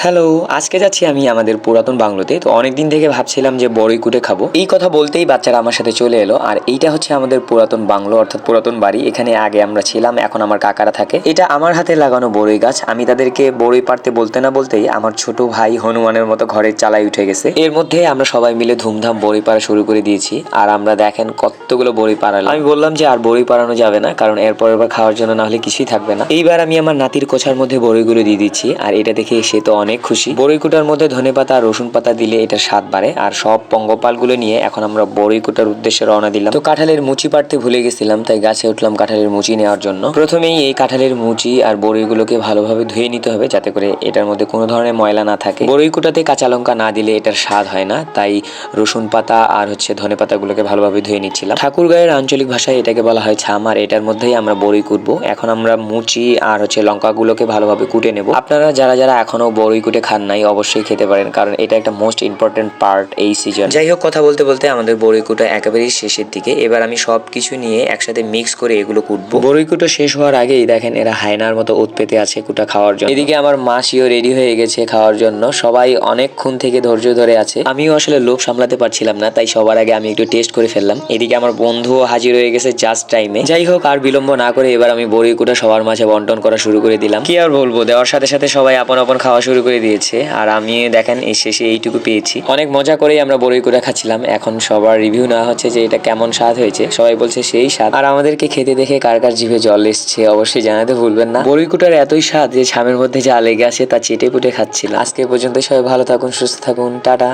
Hello, আজকে যাচ্ছি আমি আমাদের পুরাতন বাংলোতে। তো অনেকদিন থেকে ভাবছিলাম যে বড়ই কুটে খাবো। এই কথা বলতেই বাচ্চারা আমার সাথে চলে এলো। আর এইটা হচ্ছে আমাদের পুরাতন বাংলো, অর্থাৎ পুরাতন বাড়ি। এখানে আগে আমরা ছিলাম, এখন আমার কাকারা থাকে। এটা আমার হাতে লাগানো বড়ই গাছ। আমি তাদেরকে বড়ই পাড়তে বলতে না বলতেই আমার ছোট ভাই হনুমানের মতো ঘরের চালায় উঠে গেছে। এর মধ্যে আমরা সবাই মিলে ধুমধাম বড়ই পাড়া শুরু করে দিয়েছি। আর আমরা দেখেন কতগুলো বড়ই পাড়ালাম। আমি বললাম যে আর বড়ই পাড়ানো যাবে না, কারণ এরপর খাওয়ার জন্য না হলে কিছুই থাকবে না। এইবার আমি আমার নাতির কোছার মধ্যে বড়ইগুলো দিয়ে দিচ্ছি। আর এটা দেখে সে তো অনেক খুশি। বড়ই কুটার মধ্যে ধনেপাতা আর রসুন পাতা দিলে এটা স্বাদ বাড়ে। আর সব পঙ্গপালগুলো নিয়ে এখন আমরা বড়ই কুটার উদ্দেশ্যে রওনা দিলাম। তো কাঁঠালের মুচি পাড়তে ভুলে গেছিলাম, তাই গাছে উঠলাম কাঁঠালের মুচি নেওয়ার জন্য। প্রথমেই এই কাঁঠালের মুচি আর বড়ইগুলোকে ভালোভাবে ধুয়ে নিতে হবে, যাতে করে এটার মধ্যে কোনো ধরনের ময়লা না থাকে। বড়ই কুটাতে কাঁচা লঙ্কা না দিলে এটার স্বাদ হয় না, তাই রসুন পাতা আর ধনে পাতাগুলোকে ভালোভাবে ধুয়ে নিচ্ছিলাম। ঠাকুরগাঁয়ের আঞ্চলিক ভাষায় এটাকে বলা হয় ছাম। আর এটার মধ্যেই আমরা বড়ই কুটবো। এখন আমরা মুচি আর লঙ্কাগুলোকে ভালোভাবে কুটে নেব। আপনারা যারা যারা এখনো বড়ই কুটে খান নাই অবশ্যই খেতে পারেন, কারণ এটা একটা মোস্ট ইম্পর্টেন্ট পার্ট এই সিজন। যাই হোক, কথা বলতে বলতে আমাদের বড়ই কুটা একেবারেই শেষের দিকে। এবার আমি সব কিছু নিয়ে একসাথে মিক্স করে এগুলো কুটবো। বড়ই কুটো শেষ হওয়ার আগেই দেখেন এরা হায়নার মতো ওত পেতে আছে কুটা খাওয়ার জন্য। এদিকে আমার মাসিও রেডি হয়ে গেছে খাওয়ার জন্য। সবাই অনেকক্ষণ থেকে ধৈর্য ধরে আছে। আমিও আসলে লোভ সামলাতে পারছিলাম না, তাই সবার আগে আমি একটু টেস্ট করে ফেললাম। এদিকে আমার বন্ধুও হাজির হয়ে গেছে জাস্ট টাইমে। যাই হোক, আর বিলম্ব না করে এবার আমি বড়ই কুটা সবার মাঝে বন্টন করা শুরু করে দিলাম। কি আর বলবো, দেওয়ার সাথে সাথে সবাই আপন আপন খাওয়া শুরু করে দিয়েছে। আর আমি দেখেন এই শেষে এইটুকু পেয়েছি। অনেক মজা করেই আমরা বড়ই কুটা খাচ্ছিলাম। এখন সবার রিভিউ নেওয়া হচ্ছে যে এটা কেমন স্বাদ হয়েছে। সবাই বলছে সেই স্বাদ। আর আমাদেরকে খেতে দেখে কার কার জিভে জল এসছে অবশ্যই জানাতে ভুলবেন না। বড়ই কুটার এতই স্বাদ যে ছামের মধ্যে যা লেগে আছে তা চেটে পুটে খাচ্ছিলাম। আজকে পর্যন্ত সবাই ভালো থাকুন, সুস্থ থাকুন, টাটা।